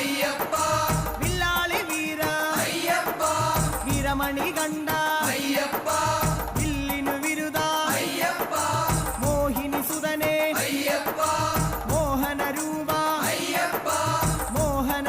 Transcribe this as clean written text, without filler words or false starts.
അയ്യപ്പ വില്ലാളി വീര അയ്യപ്പ വീരമണി കണ്ട അയ്യപ്പ വില്ലിനു വിരുദ അയ്യപ്പ മോഹിനി സുതനെ അയ്യപ്പ മോഹന രൂപ അയ്യപ്പ മോഹന